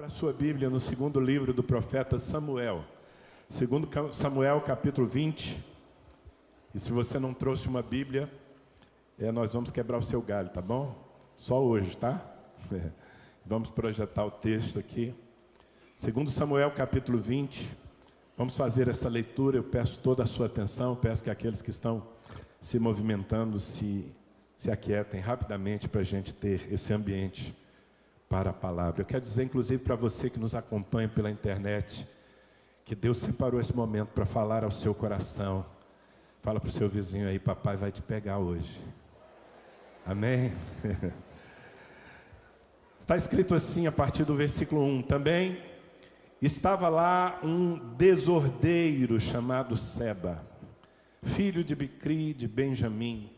a sua Bíblia no segundo livro do profeta Samuel. Segundo Samuel, capítulo 20. E se você não trouxe uma Bíblia, nós vamos quebrar o seu galho, tá bom? Só hoje, tá? Vamos projetar o texto aqui. Segundo Samuel, capítulo 20. Vamos fazer essa leitura. Eu peço toda a sua atenção. Peço que aqueles que estão se movimentando se aquietem rapidamente para a gente ter esse ambiente para a palavra. Eu quero dizer, inclusive, para você que nos acompanha pela internet, que Deus separou esse momento para falar ao seu coração. Fala para o seu vizinho aí, papai vai te pegar hoje. Amém? Está escrito assim a partir do versículo 1. Também estava lá um desordeiro chamado Seba, filho de Bicri de Benjamim.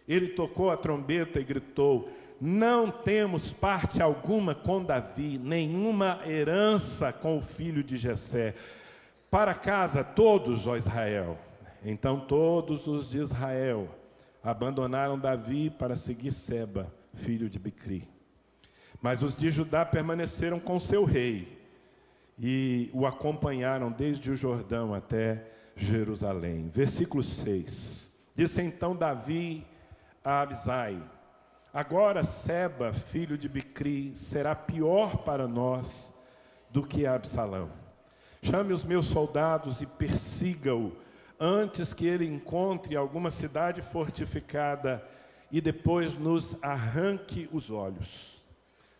Ele tocou a trombeta e gritou: não temos parte alguma com Davi, nenhuma herança com o filho de Jessé. Para casa todos, ó Israel. Então todos os de Israel abandonaram Davi para seguir Seba, filho de Bicri. Mas os de Judá permaneceram com seu rei e o acompanharam desde o Jordão até Jerusalém. Versículo 6. Disse então Davi a Abisai: agora Seba, filho de Bicri, será pior para nós do que Absalão. Chame os meus soldados e persiga-o, antes que ele encontre alguma cidade fortificada e depois nos arranque os olhos.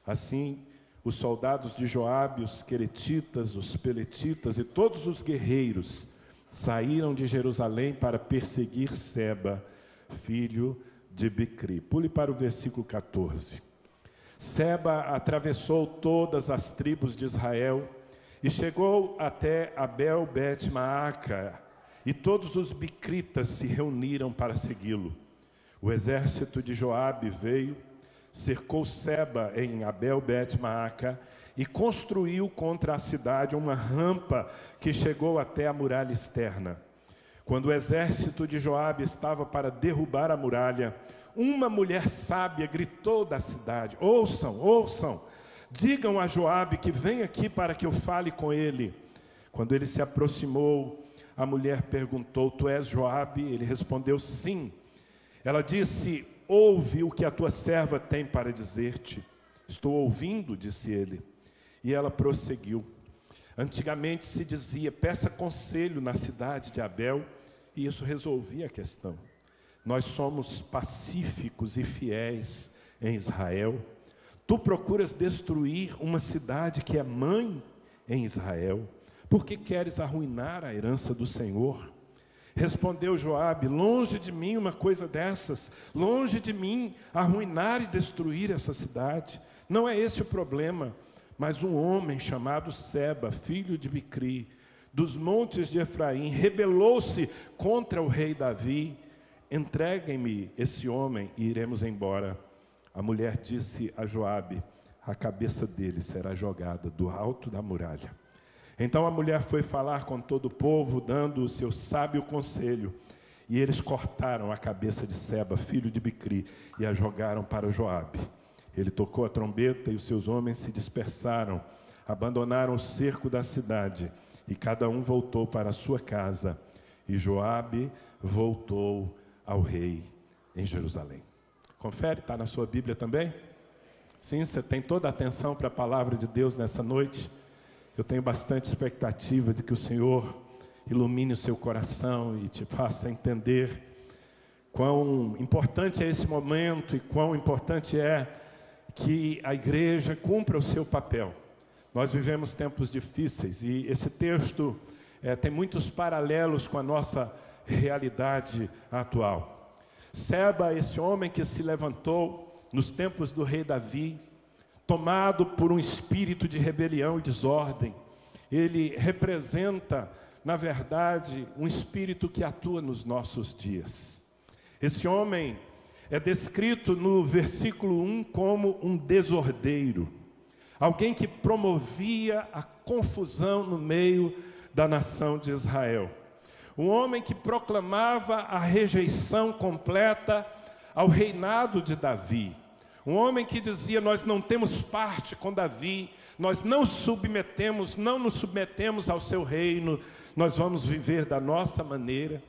Assim, os soldados de Joabe, os queretitas, os peletitas e todos os guerreiros saíram de Jerusalém para perseguir Seba, filho de Bicri. Pule para o versículo 14. Seba atravessou todas as tribos de Israel e chegou até Abel-Bet-Maaca, e todos os bicritas se reuniram para segui-lo. O exército de Joabe veio, cercou Seba em Abel-Bet-Maaca e construiu contra a cidade uma rampa que chegou até a muralha externa. Quando o exército de Joabe estava para derrubar a muralha, uma mulher sábia gritou da cidade: ouçam, ouçam, digam a Joabe que vem aqui para que eu fale com ele. Quando ele se aproximou, a mulher perguntou: tu és Joabe? Ele respondeu: sim. Ela disse: ouve o que a tua serva tem para dizer-te. Estou ouvindo, disse ele. E ela prosseguiu: antigamente se dizia, peça conselho na cidade de Abel, e isso resolvia a questão. Nós somos pacíficos e fiéis em Israel. Tu procuras destruir uma cidade que é mãe em Israel. Por que queres arruinar a herança do Senhor? Respondeu Joabe: longe de mim uma coisa dessas, longe de mim arruinar e destruir essa cidade. Não é esse o problema, mas um homem chamado Seba, filho de Bicri, dos montes de Efraim, rebelou-se contra o rei Davi. Entreguem-me esse homem e iremos embora. A mulher disse a Joabe: a cabeça dele será jogada do alto da muralha. Então a mulher foi falar com todo o povo, dando o seu sábio conselho. E eles cortaram a cabeça de Seba, filho de Bicri, e a jogaram para Joabe. Ele tocou a trombeta e os seus homens se dispersaram, abandonaram o cerco da cidade, e cada um voltou para a sua casa. E Joabe voltou ao rei em Jerusalém. Confere, está na sua Bíblia também? Sim, você tem toda a atenção para a palavra de Deus nessa noite. Eu tenho bastante expectativa de que o Senhor ilumine o seu coração e te faça entender quão importante é esse momento e quão importante é que a igreja cumpra o seu papel. Nós vivemos tempos difíceis e esse texto tem muitos paralelos com a nossa realidade atual. Seba, esse homem que se levantou nos tempos do rei Davi, tomado por um espírito de rebelião e desordem, ele representa, na verdade, um espírito que atua nos nossos dias. Esse homem é descrito no versículo 1 como um desordeiro, alguém que promovia a confusão no meio da nação de Israel, um homem que proclamava a rejeição completa ao reinado de Davi, Um homem que dizia: nós não temos parte com Davi, nós não nos submetemos ao seu reino, nós vamos viver da nossa maneira.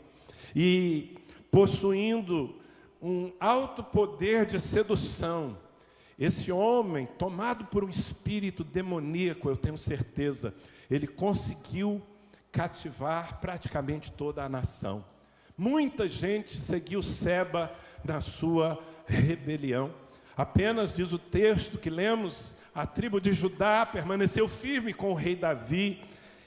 E possuindo um alto poder de sedução, esse homem, tomado por um espírito demoníaco, eu tenho certeza, ele conseguiu cativar praticamente toda a nação. Muita gente seguiu Seba na sua rebelião. Apenas, diz o texto que lemos, a tribo de Judá permaneceu firme com o rei Davi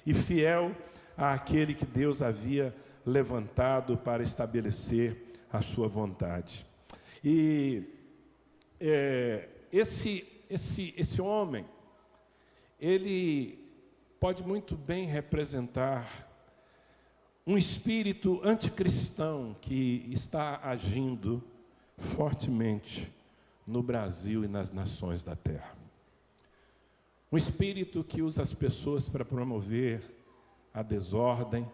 e fiel àquele que Deus havia levantado para estabelecer a sua vontade. E esse homem, ele pode muito bem representar um espírito anticristão que está agindo fortemente no Brasil e nas nações da terra. Um espírito que usa as pessoas para promover a desordem,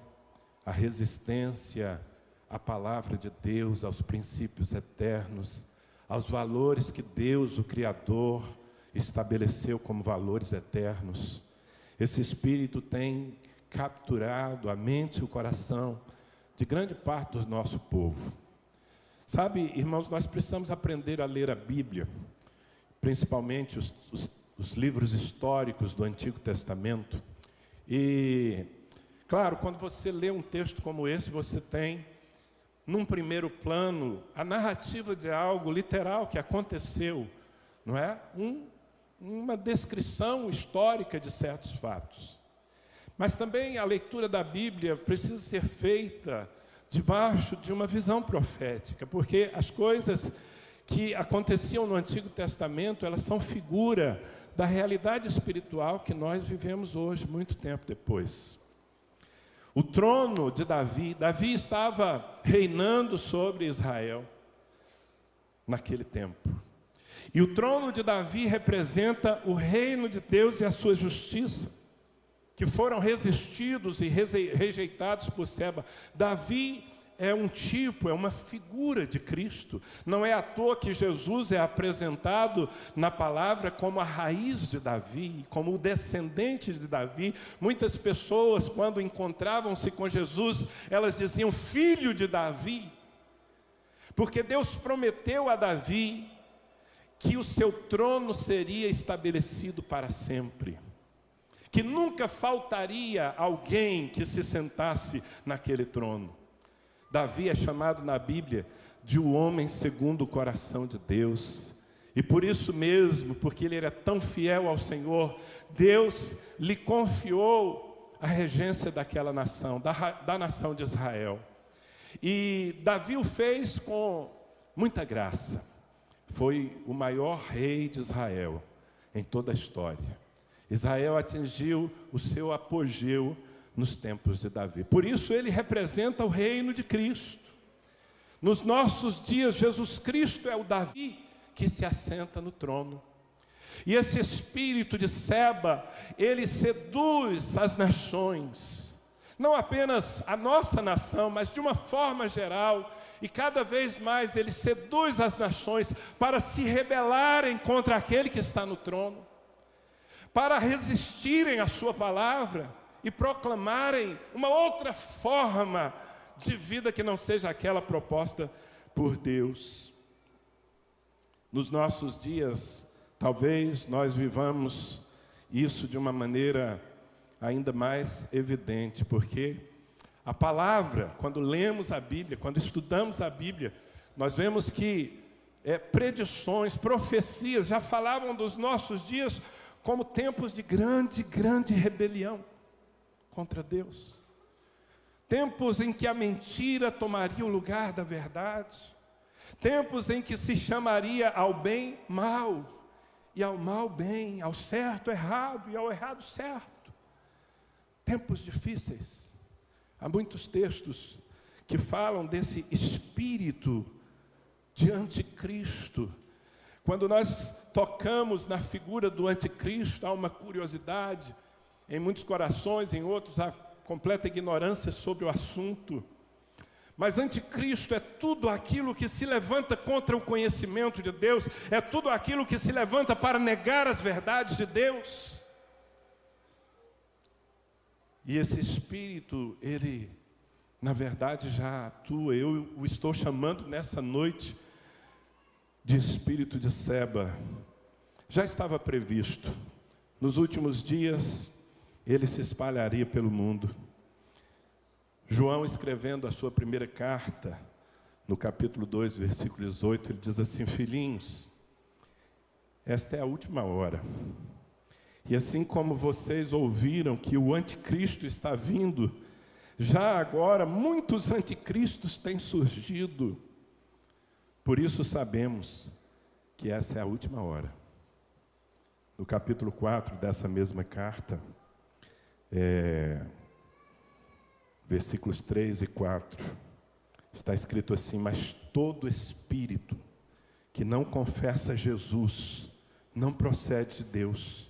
a resistência à palavra de Deus, aos princípios eternos, aos valores que Deus, o Criador, estabeleceu como valores eternos. Esse espírito tem capturado a mente e o coração de grande parte do nosso povo. Sabe, irmãos, nós precisamos aprender a ler a Bíblia, principalmente os livros históricos do Antigo Testamento. E, claro, quando você lê um texto como esse, você tem, num primeiro plano, a narrativa de algo literal que aconteceu, não é? Uma descrição histórica de certos fatos. Mas também a leitura da Bíblia precisa ser feita debaixo de uma visão profética, porque as coisas que aconteciam no Antigo Testamento, elas são figura da realidade espiritual que nós vivemos hoje, muito tempo depois. O trono de Davi estava reinando sobre Israel naquele tempo. E o trono de Davi representa o reino de Deus e a sua justiça, que foram resistidos e rejeitados por Seba. Davi é um tipo, é uma figura de Cristo. Não é à toa que Jesus é apresentado na palavra como a raiz de Davi, como o descendente de Davi. Muitas pessoas, quando encontravam-se com Jesus, elas diziam: filho de Davi, porque Deus prometeu a Davi que o seu trono seria estabelecido para sempre, que nunca faltaria alguém que se sentasse naquele trono. Davi é chamado na Bíblia de um homem segundo o coração de Deus. E por isso mesmo, porque ele era tão fiel ao Senhor, Deus lhe confiou a regência daquela nação, da nação de Israel. E Davi o fez com muita graça. Foi o maior rei de Israel em toda a história. Israel atingiu o seu apogeu nos tempos de Davi. Por isso ele representa o reino de Cristo. Nos nossos dias, Jesus Cristo é o Davi que se assenta no trono. E esse espírito de Seba, ele seduz as nações. Não apenas a nossa nação, mas de uma forma geral. E cada vez mais ele seduz as nações para se rebelarem contra aquele que está no trono, para resistirem à sua palavra e proclamarem uma outra forma de vida que não seja aquela proposta por Deus. Nos nossos dias, talvez nós vivamos isso de uma maneira ainda mais evidente, porque a palavra, quando lemos a Bíblia, quando estudamos a Bíblia, nós vemos que predições, profecias já falavam dos nossos dias como tempos de grande rebelião contra Deus. Tempos em que a mentira tomaria o lugar da verdade. Tempos em que se chamaria ao bem mal, e ao mal bem, ao certo errado e ao errado certo. Tempos difíceis. Há muitos textos que falam desse espírito de anticristo. Quando nós tocamos na figura do anticristo, há uma curiosidade em muitos corações, em outros há completa ignorância sobre o assunto. Mas anticristo é tudo aquilo que se levanta contra o conhecimento de Deus, é tudo aquilo que se levanta para negar as verdades de Deus. E esse espírito, ele, na verdade, já atua. Eu o estou chamando nessa noite de espírito de Seba. Já estava previsto. Nos últimos dias, ele se espalharia pelo mundo. João, escrevendo a sua primeira carta, no capítulo 2, versículo 18, ele diz assim: filhinhos, esta é a última hora. E assim como vocês ouviram que o anticristo está vindo, já agora muitos anticristos têm surgido. Por isso sabemos que essa é a última hora. No capítulo 4 dessa mesma carta, versículos 3 e 4, está escrito assim: mas todo espírito que não confessa Jesus não procede de Deus.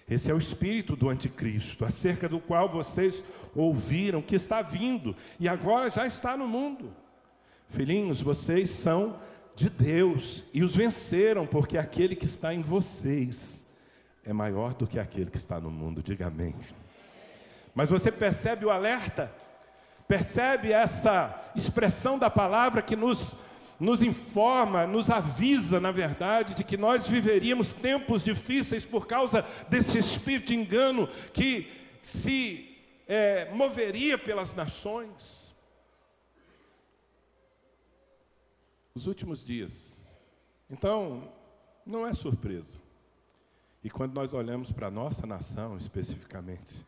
Esse é o espírito do anticristo, acerca do qual vocês ouviram que está vindo, e agora já está no mundo. Filhinhos, vocês são de Deus, e os venceram, porque aquele que está em vocês é maior do que aquele que está no mundo. Diga amém. Mas você percebe o alerta? Percebe essa expressão da palavra que nos informa, nos avisa, na verdade, de que nós viveríamos tempos difíceis por causa desse espírito de engano que se moveria pelas nações. Os últimos dias. Então, não é surpresa. E quando nós olhamos para a nossa nação, especificamente,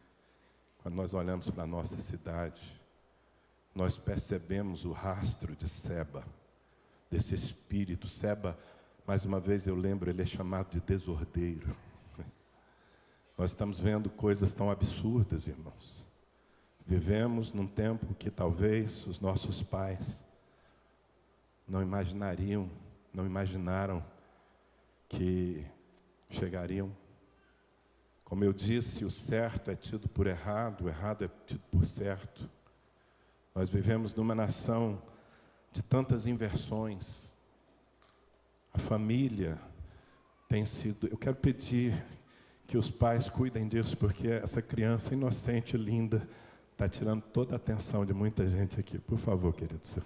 quando nós olhamos para a nossa cidade, nós percebemos o rastro de Seba, desse espírito. Seba, mais uma vez eu lembro, ele é chamado de desordeiro. Nós estamos vendo coisas tão absurdas, irmãos. Vivemos num tempo que talvez os nossos pais não imaginaram que chegariam. Como eu disse, o certo é tido por errado, o errado é tido por certo. Nós vivemos numa nação de tantas inversões. A família tem sido... Eu quero pedir que os pais cuidem disso, porque essa criança inocente, linda, está tirando toda a atenção de muita gente aqui. Por favor, queridos,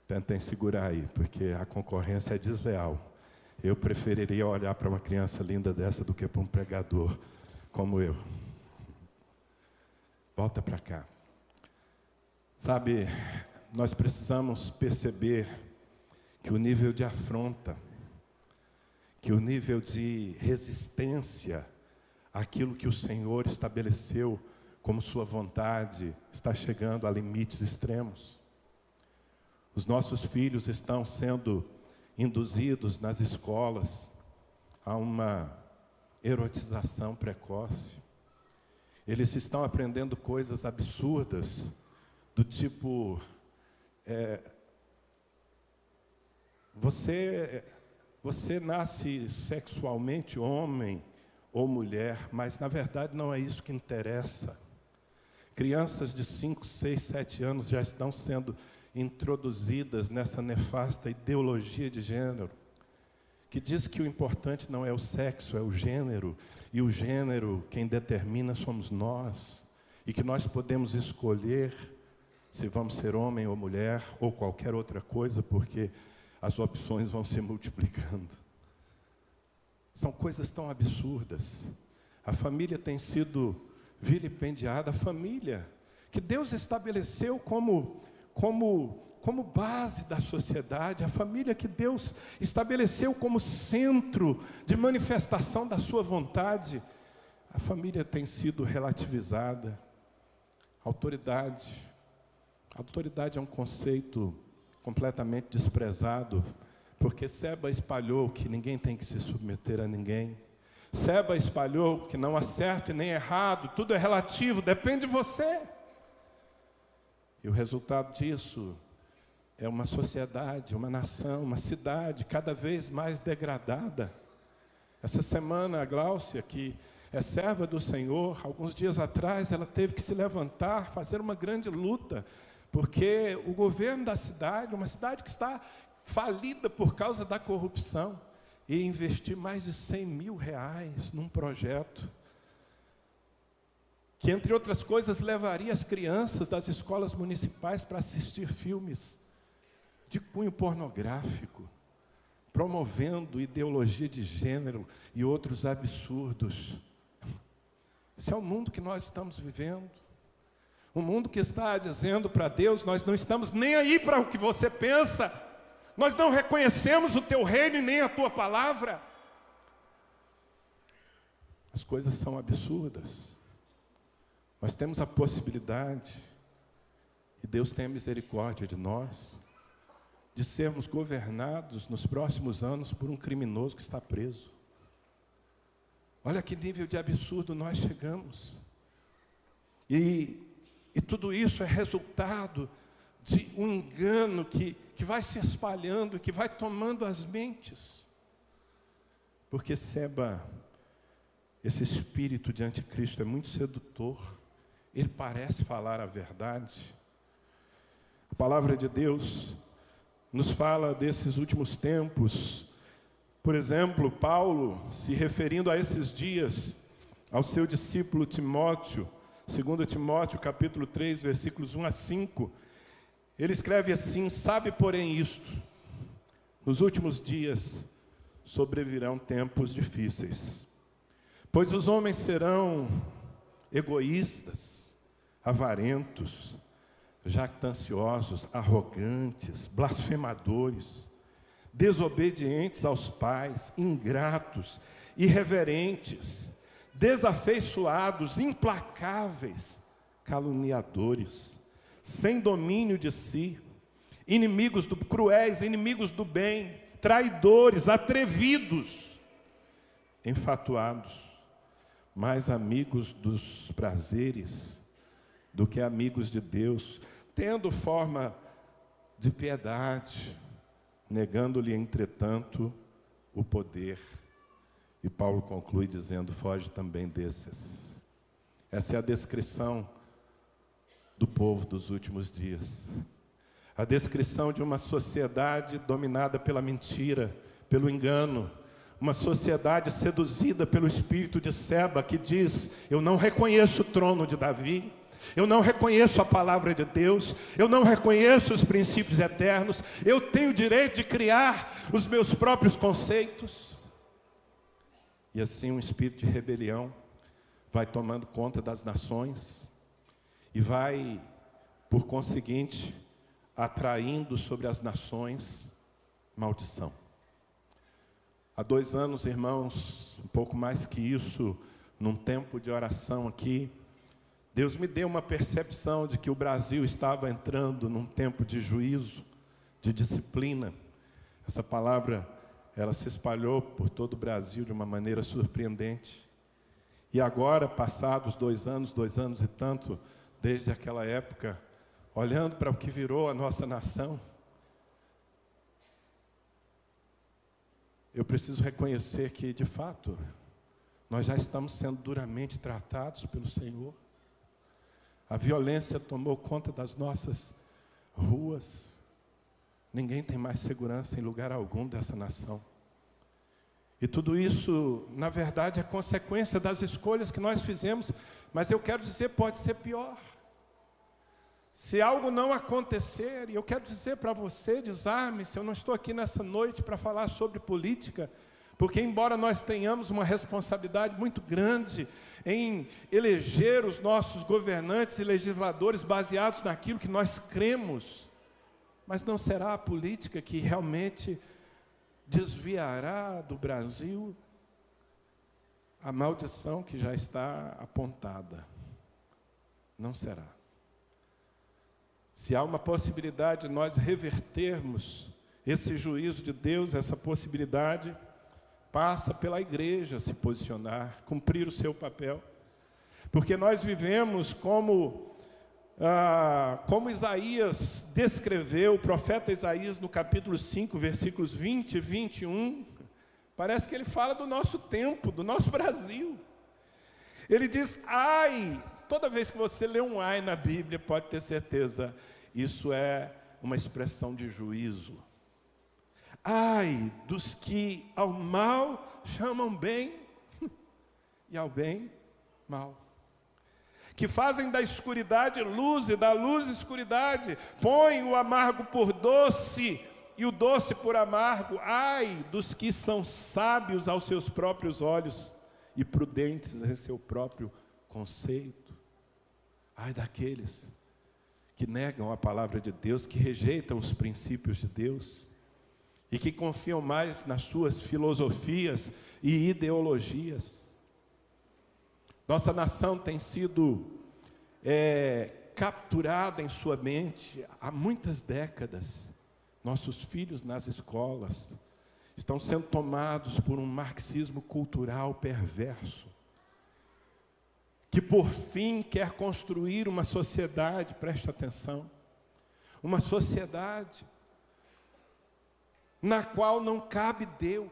tentem segurar aí, porque a concorrência é desleal. Eu preferiria olhar para uma criança linda dessa do que para um pregador como eu. Volta para cá. Sabe, nós precisamos perceber que o nível de afronta, que o nível de resistência àquilo que o Senhor estabeleceu como sua vontade, está chegando a limites extremos. Os nossos filhos estão sendo induzidos nas escolas a uma erotização precoce. Eles estão aprendendo coisas absurdas, do tipo, você nasce sexualmente homem ou mulher, mas na verdade não é isso que interessa. Crianças de 5, 6, 7 anos já estão sendo introduzidas nessa nefasta ideologia de gênero, que diz que o importante não é o sexo, é o gênero, e o gênero, quem determina somos nós, e que nós podemos escolher se vamos ser homem ou mulher, ou qualquer outra coisa, porque as opções vão se multiplicando. São coisas tão absurdas. A família tem sido vilipendiada, a família que Deus estabeleceu como base da sociedade, a família que Deus estabeleceu como centro de manifestação da sua vontade, a família tem sido relativizada. Autoridade é um conceito completamente desprezado, porque Seba espalhou que ninguém tem que se submeter a ninguém. Seba espalhou que não há certo e nem errado, tudo é relativo, depende de você. E o resultado disso é uma sociedade, uma nação, uma cidade cada vez mais degradada. Essa semana, a Gláucia, que é serva do Senhor, alguns dias atrás, ela teve que se levantar, fazer uma grande luta Porque o governo da cidade, uma cidade que está falida por causa da corrupção, ia investir mais de R$100 mil num projeto que, entre outras coisas, levaria as crianças das escolas municipais para assistir filmes de cunho pornográfico, promovendo ideologia de gênero e outros absurdos. Esse é o mundo que nós estamos vivendo. Um mundo que está dizendo para Deus: nós não estamos nem aí para o que você pensa, nós não reconhecemos o teu reino e nem a tua palavra. As coisas são absurdas. Nós temos a possibilidade, e Deus tem a misericórdia de nós, de sermos governados nos próximos anos por um criminoso que está preso. Olha que nível de absurdo nós chegamos. E tudo isso é resultado de um engano que vai se espalhando, que vai tomando as mentes. Porque Seba, esse espírito de anticristo é muito sedutor. Ele parece falar a verdade. A palavra de Deus nos fala desses últimos tempos. Por exemplo, Paulo, se referindo a esses dias, ao seu discípulo Timóteo, 2 Timóteo, capítulo 3, versículos 1 a 5, ele escreve assim: sabe, porém, isto, nos últimos dias sobrevirão tempos difíceis, pois os homens serão egoístas, avarentos, jactanciosos, arrogantes, blasfemadores, desobedientes aos pais, ingratos, irreverentes, desafeiçoados, implacáveis, caluniadores, sem domínio de si, cruéis, inimigos do bem, traidores, atrevidos, enfatuados, mais amigos dos prazeres do que amigos de Deus, tendo forma de piedade, negando-lhe, entretanto, o poder. E Paulo conclui dizendo: foge também desses. Essa é a descrição do povo dos últimos dias. A descrição de uma sociedade dominada pela mentira, pelo engano. Uma sociedade seduzida pelo espírito de Seba, que diz: eu não reconheço o trono de Davi, eu não reconheço a palavra de Deus, eu não reconheço os princípios eternos, eu tenho o direito de criar os meus próprios conceitos. E assim um espírito de rebelião vai tomando conta das nações e vai, por conseguinte, atraindo sobre as nações maldição. Há 2 anos, irmãos, um pouco mais que isso, num tempo de oração aqui, Deus me deu uma percepção de que o Brasil estava entrando num tempo de juízo, de disciplina. Essa palavra, ela se espalhou por todo o Brasil de uma maneira surpreendente. E agora, passados 2 anos e tanto, desde aquela época, olhando para o que virou a nossa nação, eu preciso reconhecer que, de fato, nós já estamos sendo duramente tratados pelo Senhor. A violência tomou conta das nossas ruas. Ninguém tem mais segurança em lugar algum dessa nação. E tudo isso, na verdade, é consequência das escolhas que nós fizemos. Mas eu quero dizer, pode ser pior. Se algo não acontecer, e eu quero dizer para você, desarme-se, eu não estou aqui nessa noite para falar sobre política, porque embora nós tenhamos uma responsabilidade muito grande em eleger os nossos governantes e legisladores baseados naquilo que nós cremos, mas não será a política que realmente desviará do Brasil a maldição que já está apontada. Não será. Se há uma possibilidade de nós revertermos esse juízo de Deus, essa possibilidade passa pela igreja se posicionar, cumprir o seu papel. Porque nós vivemos como Isaías descreveu, o profeta Isaías no capítulo 5, versículos 20 e 21, parece que ele fala do nosso tempo, do nosso Brasil. Ele diz: ai, toda vez que você lê um ai na Bíblia, pode ter certeza, Isso é uma expressão de juízo. Ai dos que ao mal chamam bem e ao bem mal. Que fazem da escuridade luz e da luz escuridade. Põem o amargo por doce e o doce por amargo. Ai dos que são sábios aos seus próprios olhos e prudentes em seu próprio conceito. Ai daqueles que negam a palavra de Deus, que rejeitam os princípios de Deus e que confiam mais nas suas filosofias e ideologias. Nossa nação tem sido capturada em sua mente há muitas décadas. Nossos filhos nas escolas estão sendo tomados por um marxismo cultural perverso, que por fim quer construir uma sociedade, preste atenção, uma sociedade na qual não cabe Deus,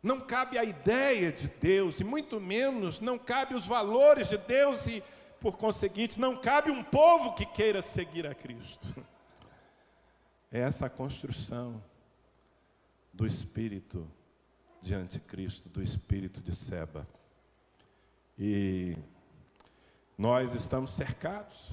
não cabe a ideia de Deus, e muito menos não cabe os valores de Deus, e por conseguinte não cabe um povo que queira seguir a Cristo. É essa a construção do espírito de anticristo, do espírito de Seba. E nós estamos cercados.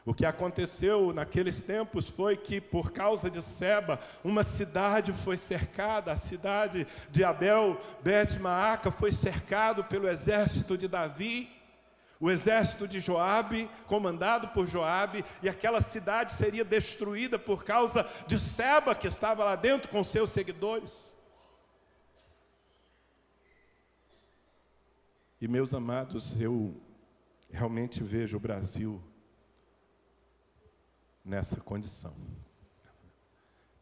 O que aconteceu naqueles tempos foi que, por causa de Seba, uma cidade foi cercada. A cidade de Abel Bet-Maaca foi cercado pelo exército de Davi, o exército de Joabe, comandado por Joabe, e aquela cidade seria destruída por causa de Seba, que estava lá dentro com seus seguidores. E, meus amados, eu realmente vejo o Brasil nessa condição.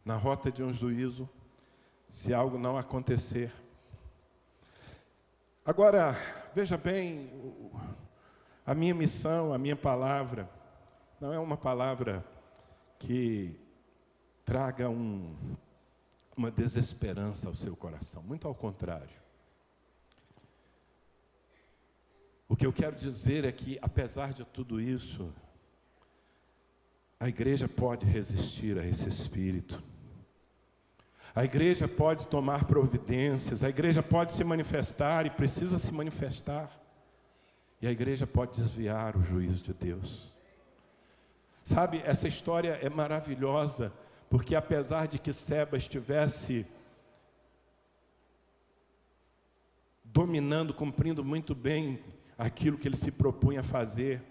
Na rota de um juízo, se algo não acontecer. Agora, veja bem, a minha missão, a minha palavra, não é uma palavra que traga uma desesperança ao seu coração. Muito ao contrário. O que eu quero dizer é que, apesar de tudo isso, a igreja pode resistir a esse espírito. A igreja pode tomar providências, a igreja pode se manifestar e precisa se manifestar. E a igreja pode desviar o juízo de Deus. Sabe, essa história é maravilhosa, porque apesar de que Seba estivesse dominando, cumprindo muito bem aquilo que ele se propunha a fazer,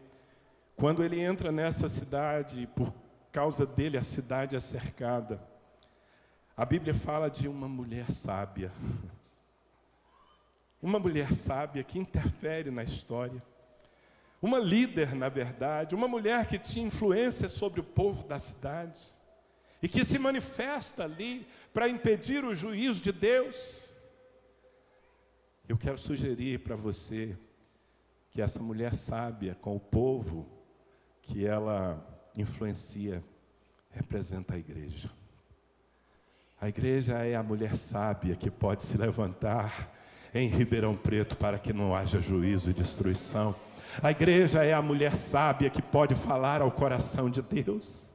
quando ele entra nessa cidade, por causa dele a cidade é cercada. A Bíblia fala de uma mulher sábia. Uma mulher sábia que interfere na história. Uma líder, na verdade, uma mulher que tinha influência sobre o povo da cidade e que se manifesta ali para impedir o juízo de Deus. Eu quero sugerir para você que essa mulher sábia com o povo que ela influencia representa a igreja. A igreja é a mulher sábia que pode se levantar em Ribeirão Preto para que não haja juízo e destruição. A igreja é a mulher sábia que pode falar ao coração de Deus.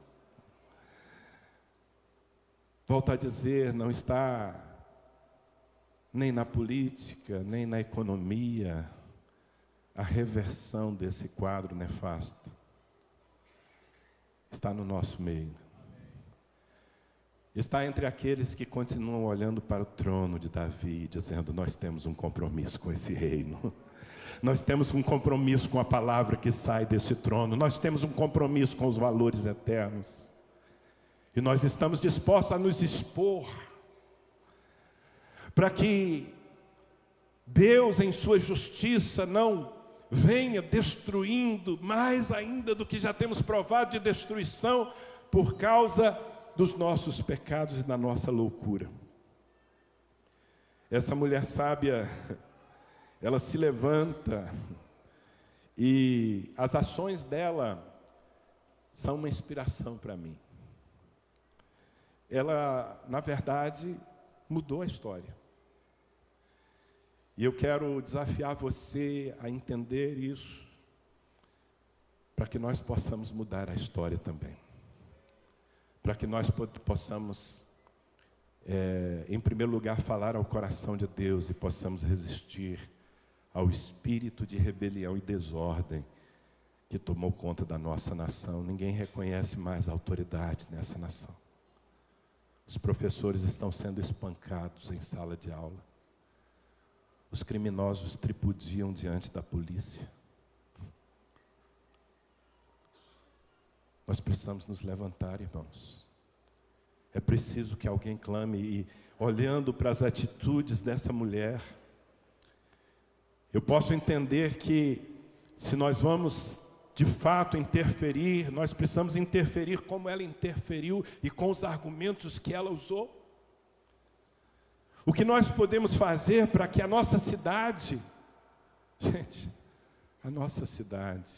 Volto a dizer, não está nem na política, nem na economia, a reversão desse quadro nefasto. Está no nosso meio. Está entre aqueles que continuam olhando para o trono de Davi, dizendo, nós temos um compromisso com esse reino. Nós temos um compromisso com a palavra que sai desse trono. Nós temos um compromisso com os valores eternos. E nós estamos dispostos a nos expor para que Deus, em sua justiça, não venha destruindo mais ainda do que já temos provado de destruição por causa dos nossos pecados e da nossa loucura. Essa mulher sábia, ela se levanta e as ações dela são uma inspiração para mim. Ela, na verdade, mudou a história. E eu quero desafiar você a entender isso, para que nós possamos mudar a história também. Para que nós possamos, em primeiro lugar, falar ao coração de Deus e possamos resistir ao espírito de rebelião e desordem que tomou conta da nossa nação. Ninguém reconhece mais a autoridade nessa nação. Os professores estão sendo espancados em sala de aula. Os criminosos tripudiam diante da polícia. Nós precisamos nos levantar, irmãos. É preciso que alguém clame e, olhando para as atitudes dessa mulher, eu posso entender que, se nós vamos de fato interferir, nós precisamos interferir como ela interferiu e com os argumentos que ela usou. O que nós podemos fazer para que a nossa cidade, gente, a nossa cidade,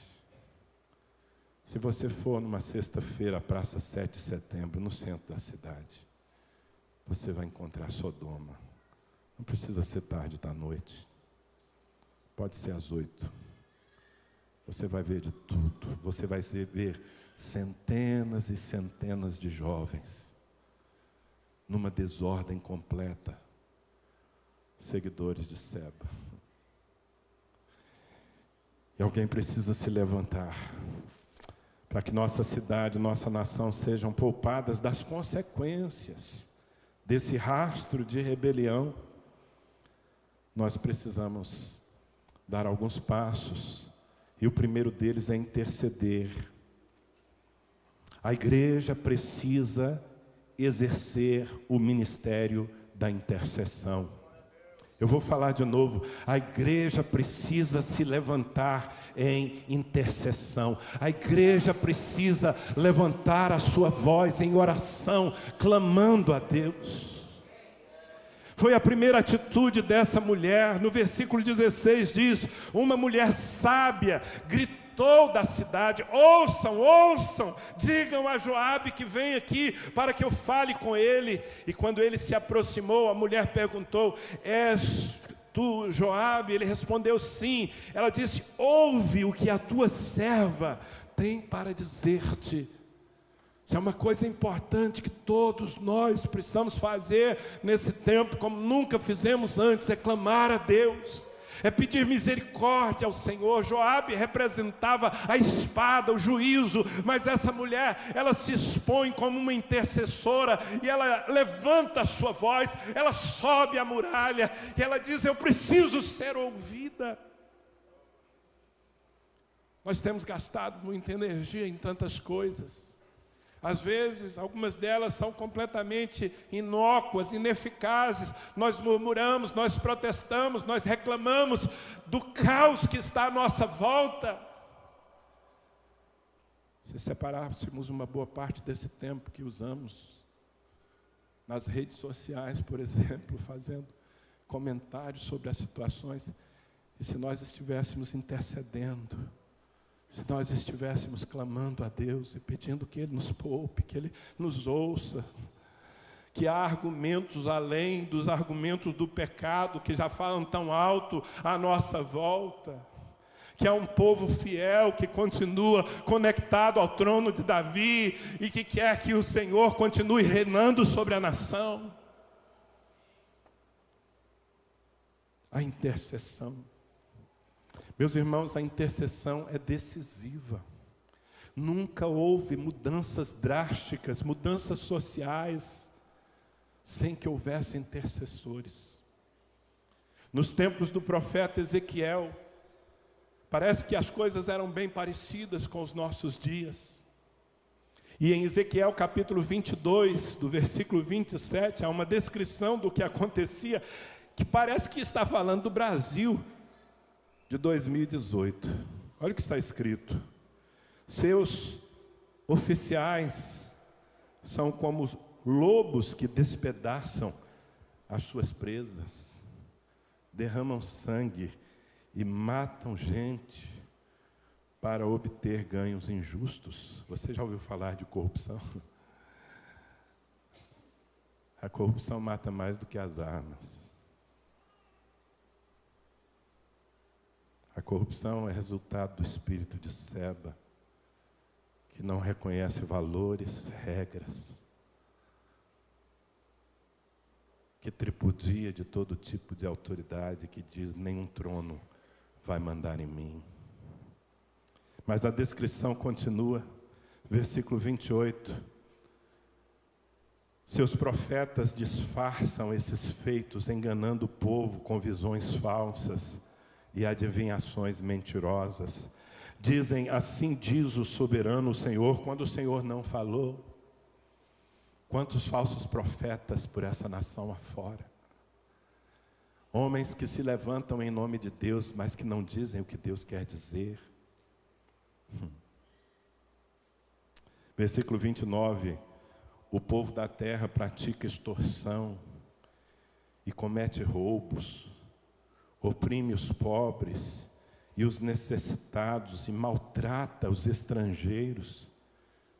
se você for numa sexta-feira à Praça 7 de Setembro, no centro da cidade, você vai encontrar Sodoma. Não precisa ser tarde da noite, pode ser às 8. Você vai ver de tudo. Você vai ver centenas e centenas de jovens numa desordem completa, seguidores de Seba. E alguém precisa se levantar para que nossa cidade, nossa nação sejam poupadas das consequências desse rastro de rebelião. Nós precisamos dar alguns passos. E o primeiro deles é interceder. A igreja precisa exercer o ministério da intercessão. Eu vou falar de novo. A igreja precisa se levantar em intercessão. A igreja precisa levantar a sua voz em oração, clamando a Deus. Foi a primeira atitude dessa mulher. No versículo 16 diz: uma mulher sábia gritou da cidade: ouçam, ouçam, digam a Joabe que vem aqui para que eu fale com ele. E quando ele se aproximou, a mulher perguntou: és tu Joabe? Ele respondeu: sim. Ela disse: ouve o que a tua serva tem para dizer-te. Isso é uma coisa importante que todos nós precisamos fazer nesse tempo, como nunca fizemos antes, é clamar a Deus, é pedir misericórdia ao Senhor. Joabe representava a espada, o juízo, mas essa mulher, ela se expõe como uma intercessora, e ela levanta a sua voz, ela sobe a muralha, e ela diz: eu preciso ser ouvida. Nós temos gastado muita energia em tantas coisas. Às vezes, algumas delas são completamente inócuas, ineficazes. Nós murmuramos, nós protestamos, nós reclamamos do caos que está à nossa volta. Se separássemos uma boa parte desse tempo que usamos nas redes sociais, por exemplo, fazendo comentários sobre as situações, e se nós estivéssemos intercedendo, se nós estivéssemos clamando a Deus e pedindo que Ele nos poupe, que Ele nos ouça, que há argumentos além dos argumentos do pecado que já falam tão alto à nossa volta, que há um povo fiel que continua conectado ao trono de Davi e que quer que o Senhor continue reinando sobre a nação. A intercessão. Meus irmãos, a intercessão é decisiva. Nunca houve mudanças drásticas, mudanças sociais, sem que houvesse intercessores. Nos tempos do profeta Ezequiel, parece que as coisas eram bem parecidas com os nossos dias. E em Ezequiel capítulo 22, do versículo 27, há uma descrição do que acontecia, que parece que está falando do Brasil de 2018. Olha o que está escrito: seus oficiais são como lobos que despedaçam as suas presas, derramam sangue e matam gente para obter ganhos injustos. Você já ouviu falar de corrupção? A corrupção mata mais do que as armas. A corrupção é resultado do espírito de Seba, que não reconhece valores, regras, que tripudia de todo tipo de autoridade, que diz: nenhum trono vai mandar em mim. Mas a descrição continua, versículo 28. Seus profetas disfarçam esses feitos, enganando o povo com visões falsas e adivinhações mentirosas. Dizem: assim diz o soberano Senhor, quando o Senhor não falou. Quantos falsos profetas por essa nação afora. Homens que se levantam em nome de Deus, mas que não dizem o que Deus quer dizer. Versículo 29. O povo da terra pratica extorsão e comete roubos, oprime os pobres e os necessitados e maltrata os estrangeiros,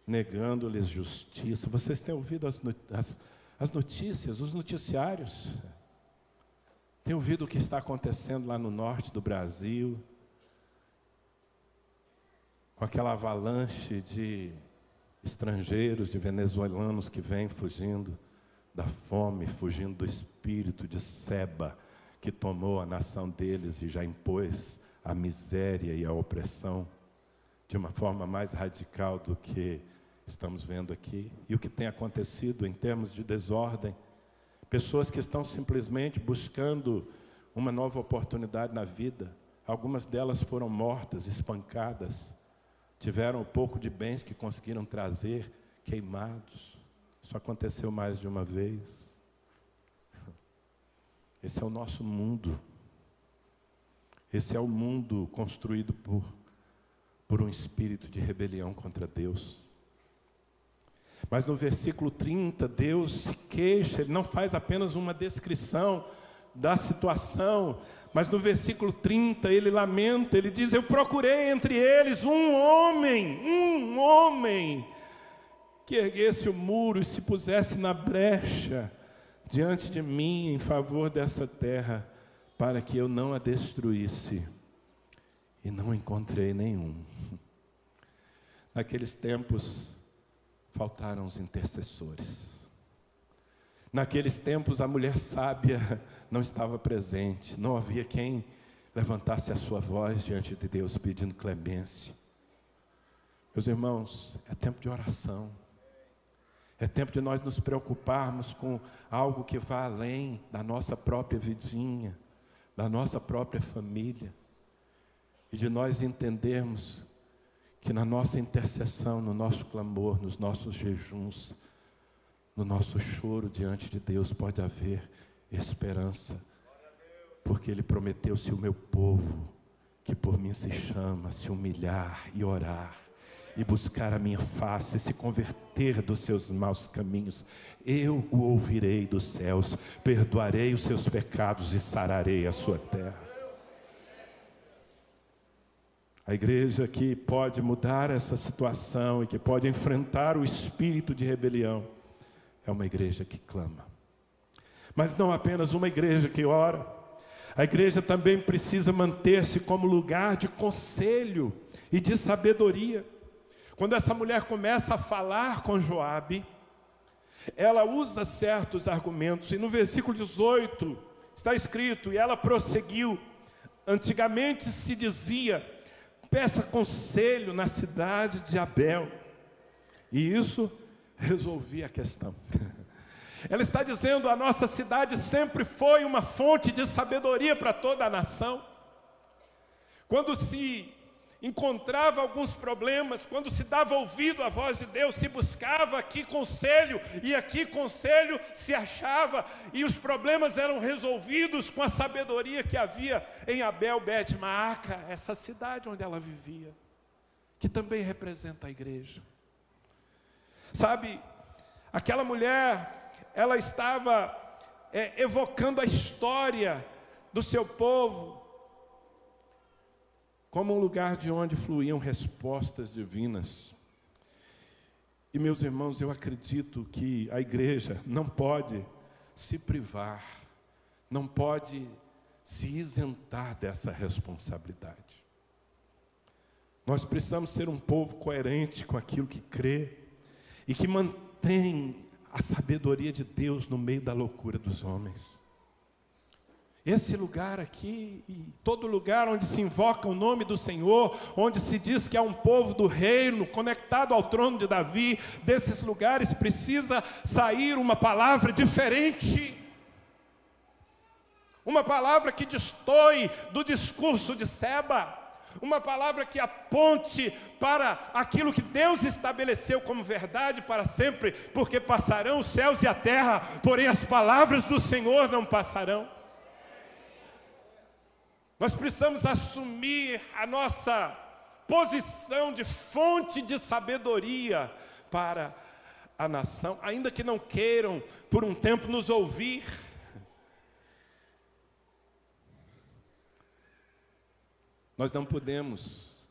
negando-lhes justiça. Vocês têm ouvido as notícias, os noticiários? Têm ouvido o que está acontecendo lá no norte do Brasil, com aquela avalanche de estrangeiros, de venezuelanos que vêm fugindo da fome, fugindo do espírito de Seba, que tomou a nação deles e já impôs a miséria e a opressão de uma forma mais radical do que estamos vendo aqui. E o que tem acontecido em termos de desordem, pessoas que estão simplesmente buscando uma nova oportunidade na vida. Algumas delas foram mortas, espancadas, tiveram o pouco de bens que conseguiram trazer queimados. Isso aconteceu mais de uma vez. Esse é o nosso mundo. Esse é o mundo construído por um espírito de rebelião contra Deus. Mas no versículo 30, Deus se queixa, Ele não faz apenas uma descrição da situação, mas no versículo 30 Ele lamenta, Ele diz: eu procurei entre eles um homem, que erguesse o muro e se pusesse na brecha diante de mim em favor dessa terra, para que eu não a destruísse. E não encontrei nenhum. Naqueles tempos, faltaram os intercessores. Naqueles tempos, a mulher sábia não estava presente. Não havia quem levantasse a sua voz diante de Deus pedindo clemência. Meus irmãos, é tempo de oração. É tempo de nós nos preocuparmos com algo que vá além da nossa própria vidinha, da nossa própria família. E de nós entendermos que na nossa intercessão, no nosso clamor, nos nossos jejuns, no nosso choro diante de Deus pode haver esperança. Porque Ele prometeu: se o meu povo, que por mim se chama, se humilhar e orar, e buscar a minha face, se converter dos seus maus caminhos, eu o ouvirei dos céus, perdoarei os seus pecados e sararei a sua terra. A igreja que pode mudar essa situação e que pode enfrentar o espírito de rebelião é uma igreja que clama. Mas não apenas uma igreja que ora. A igreja também precisa manter-se como lugar de conselho e de sabedoria. Quando essa mulher começa a falar com Joabe, ela usa certos argumentos. E no versículo 18 está escrito: e ela prosseguiu. Antigamente se dizia: peça conselho na cidade de Abel. E isso resolvia a questão. Ela está dizendo: a nossa cidade sempre foi uma fonte de sabedoria para toda a nação. Quando se encontrava alguns problemas, quando se dava ouvido à voz de Deus, se buscava aqui conselho, e aqui conselho se achava, e os problemas eram resolvidos com a sabedoria que havia em Abel Bet-Maaca, essa cidade onde ela vivia, que também representa a igreja. Sabe, aquela mulher, ela estava evocando a história do seu povo, como um lugar de onde fluíam respostas divinas. E meus irmãos, eu acredito que a igreja não pode se privar, não pode se isentar dessa responsabilidade. Nós precisamos ser um povo coerente com aquilo que crê e que mantém a sabedoria de Deus no meio da loucura dos homens. Esse lugar aqui, e todo lugar onde se invoca o nome do Senhor, onde se diz que é um povo do reino, conectado ao trono de Davi, desses lugares precisa sair uma palavra diferente. Uma palavra que destoe do discurso de Seba. Uma palavra que aponte para aquilo que Deus estabeleceu como verdade para sempre, porque passarão os céus e a terra, porém as palavras do Senhor não passarão. Nós precisamos assumir a nossa posição de fonte de sabedoria para a nação, ainda que não queiram por um tempo nos ouvir. Nós não podemos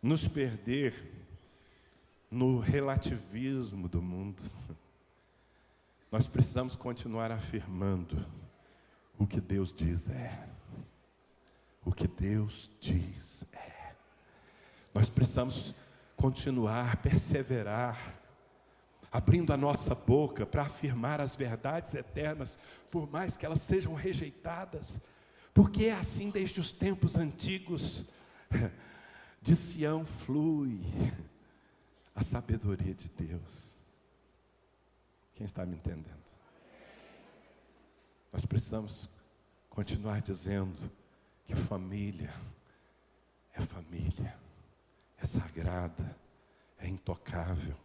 nos perder no relativismo do mundo. Nós precisamos continuar afirmando o que Deus diz é. O que Deus diz é. Nós precisamos continuar, perseverar, abrindo a nossa boca para afirmar as verdades eternas, por mais que elas sejam rejeitadas, porque é assim desde os tempos antigos. De Sião flui a sabedoria de Deus. Quem está me entendendo? Nós precisamos continuar dizendo que família, é sagrada, é intocável.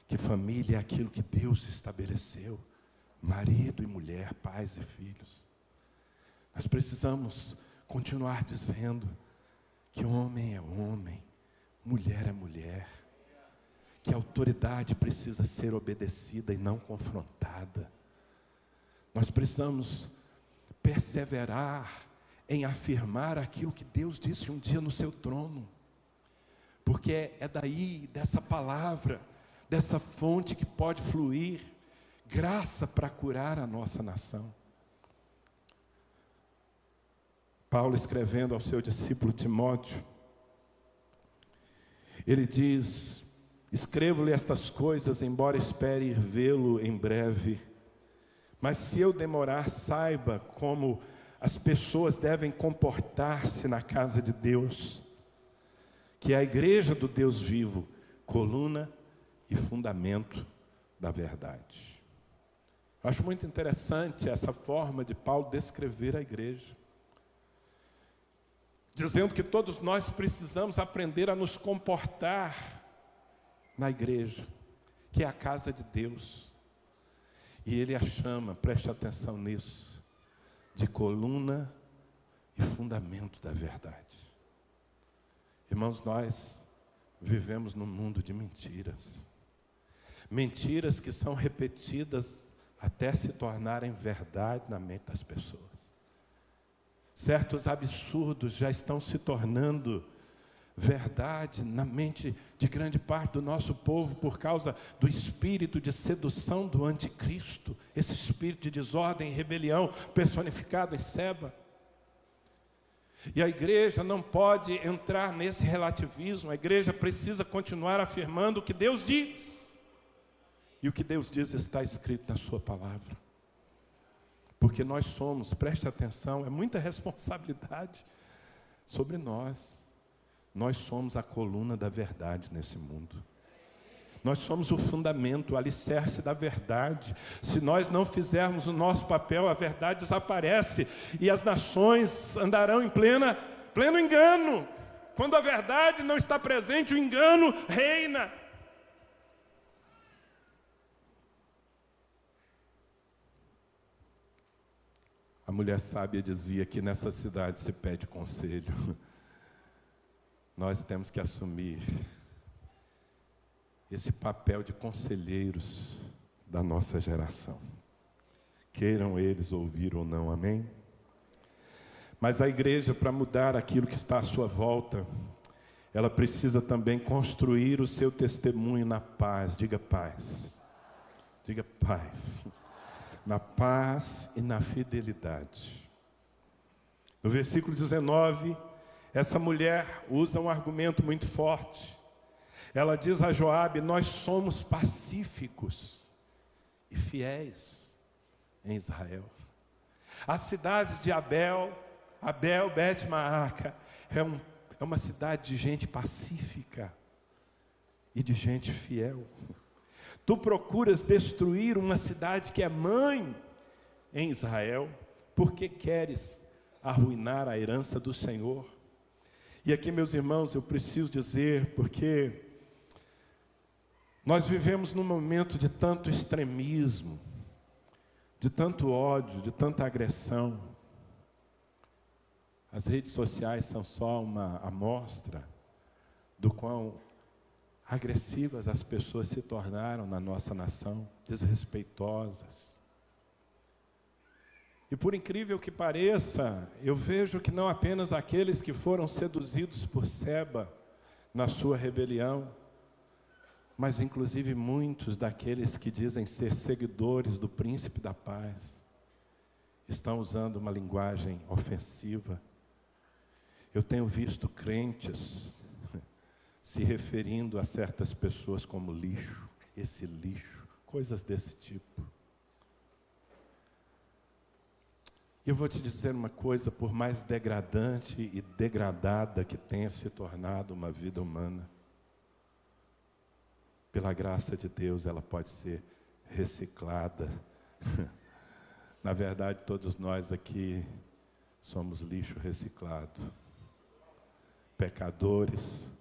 Que família é aquilo que Deus estabeleceu, marido e mulher, pais e filhos. Nós precisamos continuar dizendo que homem é homem, mulher é mulher, que a autoridade precisa ser obedecida e não confrontada. Nós precisamos perseverar em afirmar aquilo que Deus disse um dia no seu trono, porque é daí, dessa palavra, dessa fonte que pode fluir graça para curar a nossa nação. Paulo, escrevendo ao seu discípulo Timóteo, ele diz: escrevo-lhe estas coisas, embora espere ir vê-lo em breve, mas se eu demorar, saiba como as pessoas devem comportar-se na casa de Deus, que é a igreja do Deus vivo, coluna e fundamento da verdade. Eu acho muito interessante essa forma de Paulo descrever a igreja, dizendo que todos nós precisamos aprender a nos comportar na igreja, que é a casa de Deus. E ele a chama, preste atenção nisso, de coluna e fundamento da verdade. Irmãos, nós vivemos num mundo de mentiras. Mentiras que são repetidas até se tornarem verdade na mente das pessoas. Certos absurdos já estão se tornando verdade na mente de grande parte do nosso povo por causa do espírito de sedução do anticristo, esse espírito de desordem e rebelião personificado em Seba. E a igreja não pode entrar nesse relativismo. A igreja precisa continuar afirmando o que Deus diz, e o que Deus diz está escrito na sua palavra. Porque nós somos, preste atenção, é muita responsabilidade sobre nós. Nós somos a coluna da verdade nesse mundo. Nós somos o fundamento, o alicerce da verdade. Se nós não fizermos o nosso papel, a verdade desaparece e as nações andarão em pleno engano. Quando a verdade não está presente, o engano reina. A mulher sábia dizia que nessa cidade se pede conselho. Nós temos que assumir esse papel de conselheiros da nossa geração. Queiram eles ouvir ou não, amém? Mas a igreja, para mudar aquilo que está à sua volta, ela precisa também construir o seu testemunho na paz. Diga paz. Diga paz. Na paz e na fidelidade. No versículo 19, essa mulher usa um argumento muito forte. Ela diz a Joabe: nós somos pacíficos e fiéis em Israel. As cidades de Abel, Bet-Maaca, é uma cidade de gente pacífica e de gente fiel. Tu procuras destruir uma cidade que é mãe em Israel, porque queres arruinar a herança do Senhor. E aqui, meus irmãos, eu preciso dizer, porque nós vivemos num momento de tanto extremismo, de tanto ódio, de tanta agressão. As redes sociais são só uma amostra do quão agressivas as pessoas se tornaram na nossa nação, desrespeitosas. E por incrível que pareça, eu vejo que não apenas aqueles que foram seduzidos por Seba na sua rebelião, mas inclusive muitos daqueles que dizem ser seguidores do príncipe da paz, estão usando uma linguagem ofensiva. Eu tenho visto crentes se referindo a certas pessoas como lixo, esse lixo, coisas desse tipo. E eu vou te dizer uma coisa: por mais degradante e degradada que tenha se tornado uma vida humana, pela graça de Deus ela pode ser reciclada. Na verdade, todos nós aqui somos lixo reciclado, pecadores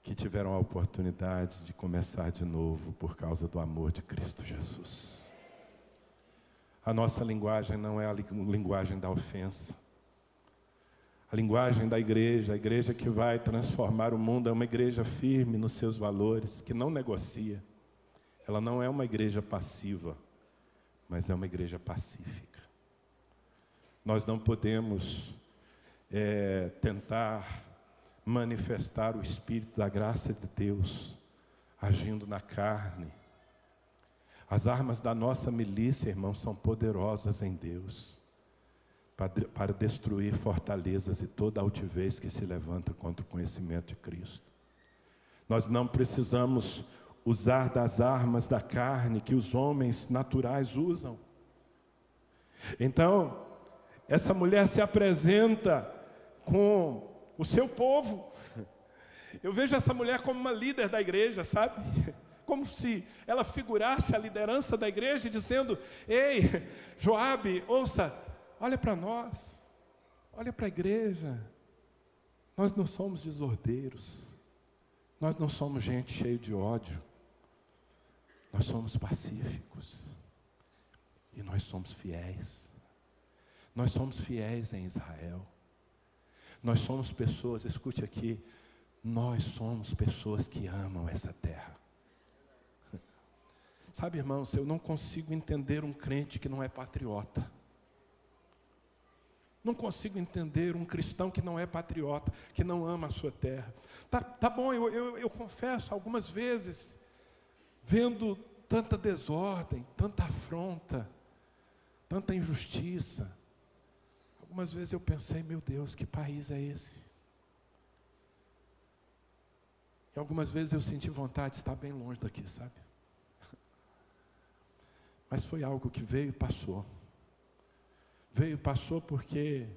que tiveram a oportunidade de começar de novo por causa do amor de Cristo Jesus. A nossa linguagem não é a linguagem da ofensa. A linguagem da igreja, a igreja que vai transformar o mundo, é uma igreja firme nos seus valores, que não negocia. Ela não é uma igreja passiva, mas é uma igreja pacífica. Nós não podemos tentar manifestar o Espírito da graça de Deus agindo na carne. As armas da nossa milícia, irmãos, são poderosas em Deus para destruir fortalezas e toda altivez que se levanta contra o conhecimento de Cristo. Nós não precisamos usar das armas da carne que os homens naturais usam. Então, essa mulher se apresenta com o seu povo. Eu vejo essa mulher como uma líder da igreja, sabe? Como se ela figurasse a liderança da igreja, dizendo: ei, Joabe, ouça, olha para nós, olha para a igreja. Nós não somos desordeiros, nós não somos gente cheia de ódio, nós somos pacíficos e nós somos fiéis. Nós somos fiéis em Israel. Nós somos pessoas, escute aqui, nós somos pessoas que amam essa terra. Sabe, irmãos, eu não consigo entender um crente que não é patriota. Não consigo entender um cristão que não é patriota, que não ama a sua terra. Tá bom, eu confesso, algumas vezes, vendo tanta desordem, tanta afronta, tanta injustiça, algumas vezes eu pensei: meu Deus, que país é esse? E algumas vezes eu senti vontade de estar bem longe daqui, sabe? Mas foi algo que veio e passou. Veio e passou porque,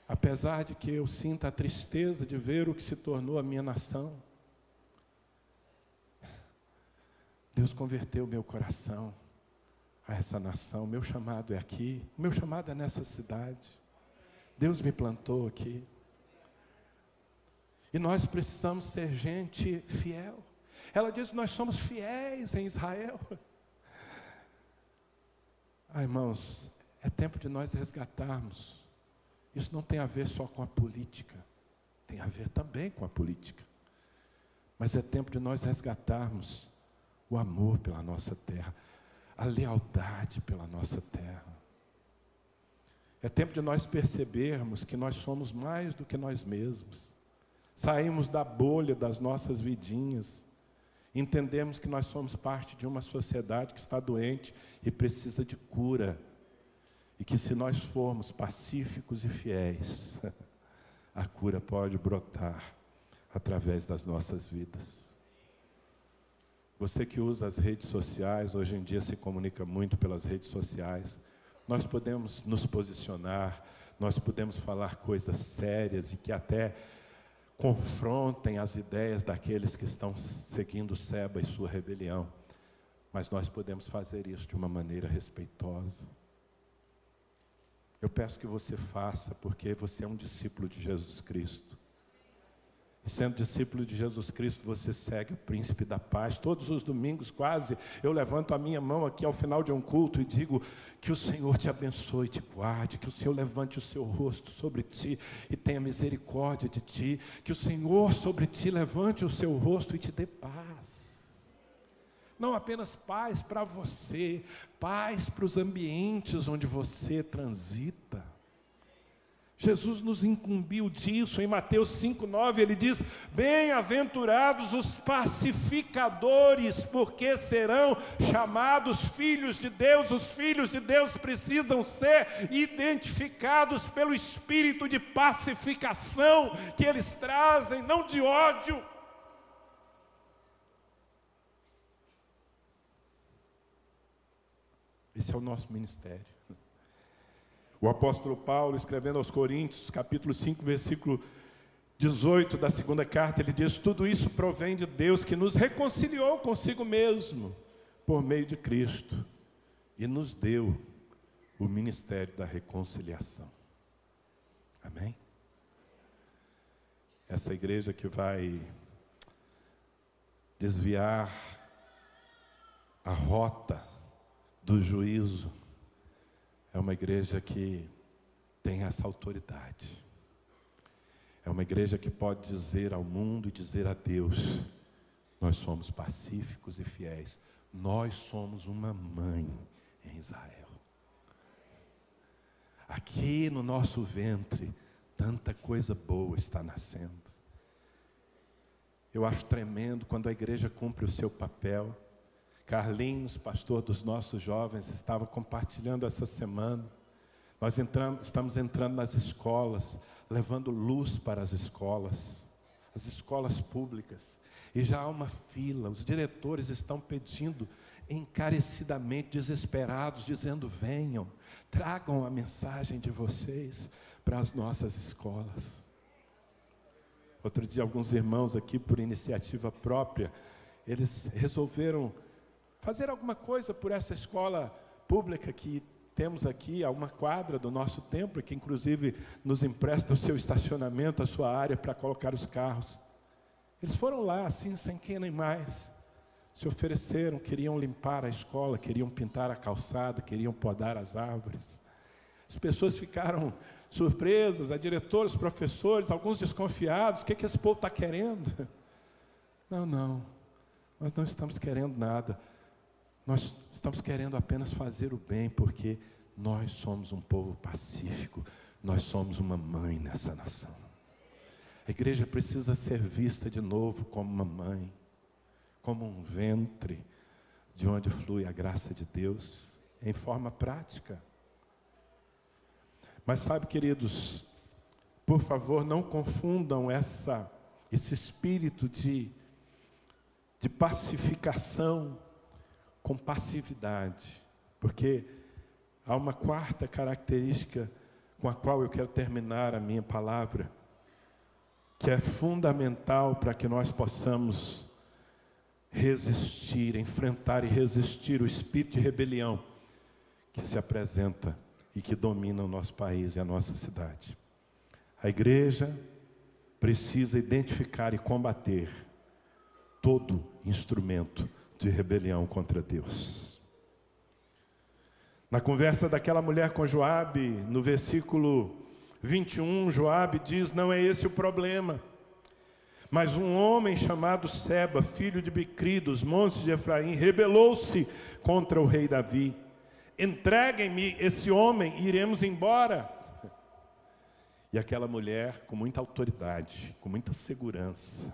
apesar de que eu sinta a tristeza de ver o que se tornou a minha nação, Deus converteu meu coração a essa nação. Meu chamado é aqui, meu chamado é nessa cidade. Deus me plantou aqui. E nós precisamos ser gente fiel. Ela diz: nós somos fiéis em Israel. Irmãos, é tempo de nós resgatarmos. Isso não tem a ver só com a política, tem a ver também com a política. Mas é tempo de nós resgatarmos o amor pela nossa terra, a lealdade pela nossa terra. É tempo de nós percebermos que nós somos mais do que nós mesmos. Saímos da bolha das nossas vidinhas. Entendemos que nós somos parte de uma sociedade que está doente e precisa de cura. E que se nós formos pacíficos e fiéis, a cura pode brotar através das nossas vidas. Você que usa as redes sociais, hoje em dia se comunica muito pelas redes sociais, nós podemos nos posicionar, nós podemos falar coisas sérias e que até confrontem as ideias daqueles que estão seguindo Seba e sua rebelião. Mas nós podemos fazer isso de uma maneira respeitosa. Eu peço que você faça, porque você é um discípulo de Jesus Cristo. E sendo discípulo de Jesus Cristo, você segue o príncipe da paz. Todos os domingos, quase, eu levanto a minha mão aqui ao final de um culto e digo que o Senhor te abençoe e te guarde, que o Senhor levante o seu rosto sobre ti e tenha misericórdia de ti, que o Senhor sobre ti levante o seu rosto e te dê paz. Não apenas paz para você, paz para os ambientes onde você transita. Jesus nos incumbiu disso. Em Mateus 5,9 ele diz: bem-aventurados os pacificadores, porque serão chamados filhos de Deus. Os filhos de Deus precisam ser identificados pelo espírito de pacificação que eles trazem, não de ódio. Esse é o nosso ministério. O apóstolo Paulo, escrevendo aos Coríntios, capítulo 5, versículo 18 da segunda carta, ele diz: tudo isso provém de Deus, que nos reconciliou consigo mesmo, por meio de Cristo, e nos deu o ministério da reconciliação. Amém? Essa igreja que vai desviar a rota do juízo, é uma igreja que tem essa autoridade. É uma igreja que pode dizer ao mundo e dizer a Deus: nós somos pacíficos e fiéis. Nós somos uma mãe em Israel. Aqui no nosso ventre, tanta coisa boa está nascendo. Eu acho tremendo quando a igreja cumpre o seu papel. Carlinhos, pastor dos nossos jovens, estava compartilhando essa semana. Nós estamos entrando nas escolas, levando luz para as escolas públicas. E já há uma fila, os diretores estão pedindo encarecidamente, desesperados, dizendo: venham, tragam a mensagem de vocês para as nossas escolas. Outro dia, alguns irmãos aqui, por iniciativa própria, eles resolveram fazer alguma coisa por essa escola pública que temos aqui, a uma quadra do nosso templo, que inclusive nos empresta o seu estacionamento, a sua área para colocar os carros. Eles foram lá, assim, sem quem nem mais, se ofereceram, queriam limpar a escola, queriam pintar a calçada, queriam podar as árvores. As pessoas ficaram surpresas, a diretora, os professores, alguns desconfiados: o que esse povo está querendo? Não, nós não estamos querendo nada. Nós estamos querendo apenas fazer o bem, porque nós somos um povo pacífico, nós somos uma mãe nessa nação. A igreja precisa ser vista de novo como uma mãe, como um ventre, de onde flui a graça de Deus, em forma prática. Mas sabe, queridos, por favor, não confundam esse espírito de pacificação com passividade, porque há uma quarta característica com a qual eu quero terminar a minha palavra, que é fundamental para que nós possamos resistir, enfrentar e resistir o espírito de rebelião que se apresenta e que domina o nosso país e a nossa cidade. A igreja precisa identificar e combater todo instrumento de rebelião contra Deus. Na conversa daquela mulher com Joabe, no versículo 21, Joabe diz: não é esse o problema, mas um homem chamado Seba, filho de Bicri, dos montes de Efraim, rebelou-se contra o rei Davi. Entreguem-me esse homem e iremos embora. E aquela mulher, com muita autoridade, com muita segurança,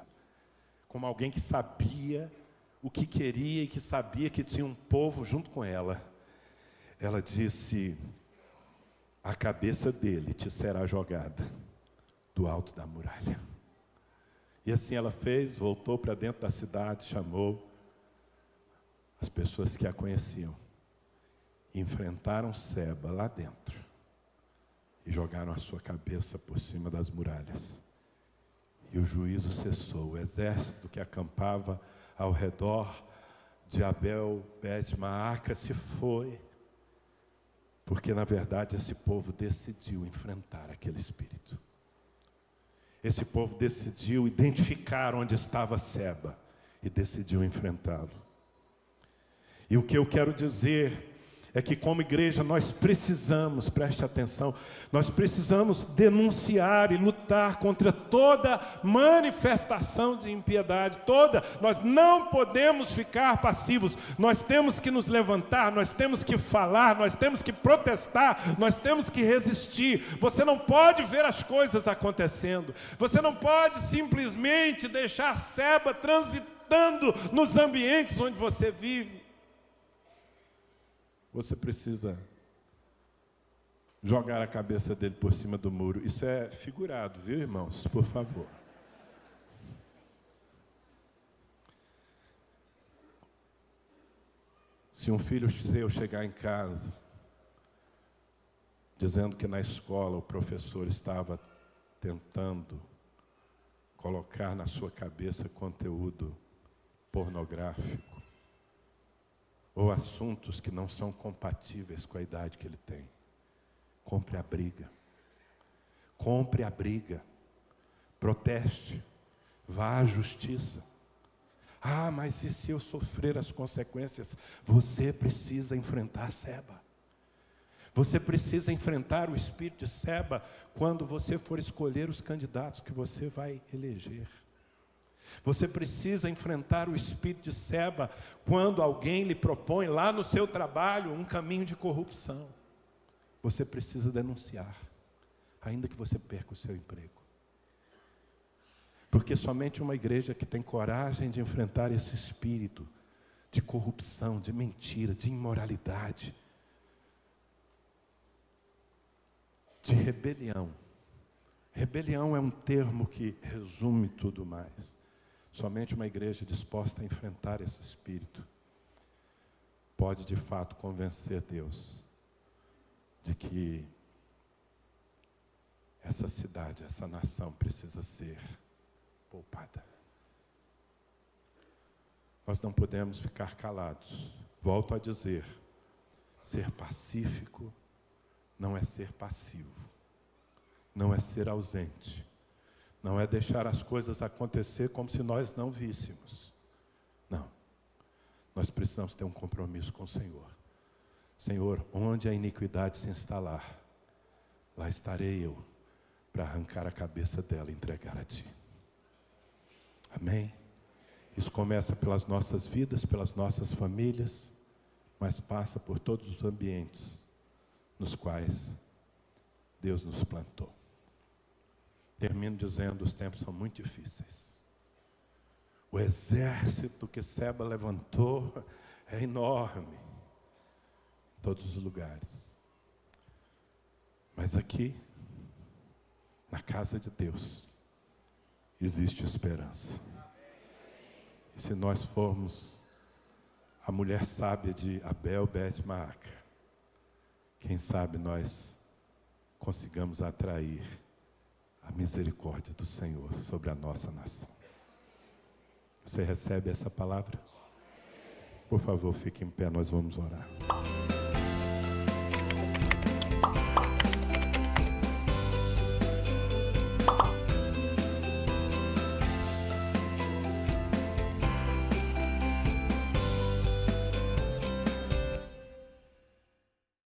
como alguém que sabia o que queria e que sabia que tinha um povo junto com ela, ela disse: a cabeça dele te será jogada do alto da muralha. E assim ela fez, voltou para dentro da cidade, chamou as pessoas que a conheciam, enfrentaram Seba lá dentro e jogaram a sua cabeça por cima das muralhas. E o juízo cessou. O exército que acampava ao redor de Abel Bet-Maaca se foi, porque na verdade esse povo decidiu enfrentar aquele espírito. Esse povo decidiu identificar onde estava Seba e decidiu enfrentá-lo. E o que eu quero dizer é que como igreja nós precisamos, preste atenção, nós precisamos denunciar e lutar contra toda manifestação de impiedade, nós não podemos ficar passivos, nós temos que nos levantar, nós temos que falar, nós temos que protestar, nós temos que resistir. Você não pode ver as coisas acontecendo, você não pode simplesmente deixar Seba transitando nos ambientes onde você vive. Você precisa jogar a cabeça dele por cima do muro. Isso é figurado, viu, irmãos? Por favor. Se um filho seu chegar em casa dizendo que na escola o professor estava tentando colocar na sua cabeça conteúdo pornográfico, ou assuntos que não são compatíveis com a idade que ele tem, compre a briga. Compre a briga. Proteste. Vá à justiça. Ah, mas e se eu sofrer as consequências? Você precisa enfrentar Seba. Você precisa enfrentar o espírito de Seba quando você for escolher os candidatos que você vai eleger. Você precisa enfrentar o espírito de Seba quando alguém lhe propõe lá no seu trabalho um caminho de corrupção. Você precisa denunciar, ainda que você perca o seu emprego. Porque somente uma igreja que tem coragem de enfrentar esse espírito de corrupção, de mentira, de imoralidade, de rebelião. Rebelião é um termo que resume tudo mais. Somente uma igreja disposta a enfrentar esse espírito pode de fato convencer Deus de que essa cidade, essa nação precisa ser poupada. Nós não podemos ficar calados. Volto a dizer, ser pacífico não é ser passivo, não é ser ausente. Não é deixar as coisas acontecer como se nós não víssemos. Não. Nós precisamos ter um compromisso com o Senhor. Senhor, onde a iniquidade se instalar, lá estarei eu para arrancar a cabeça dela e entregar a Ti. Amém? Isso começa pelas nossas vidas, pelas nossas famílias, mas passa por todos os ambientes nos quais Deus nos plantou. Termino dizendo, os tempos são muito difíceis. O exército que Seba levantou é enorme, em todos os lugares. Mas aqui, na casa de Deus, existe esperança. E se nós formos a mulher sábia de Abel Bet-Maaca, quem sabe nós consigamos atrair a misericórdia do Senhor sobre a nossa nação. Você recebe essa palavra? Por favor, fique em pé, nós vamos orar.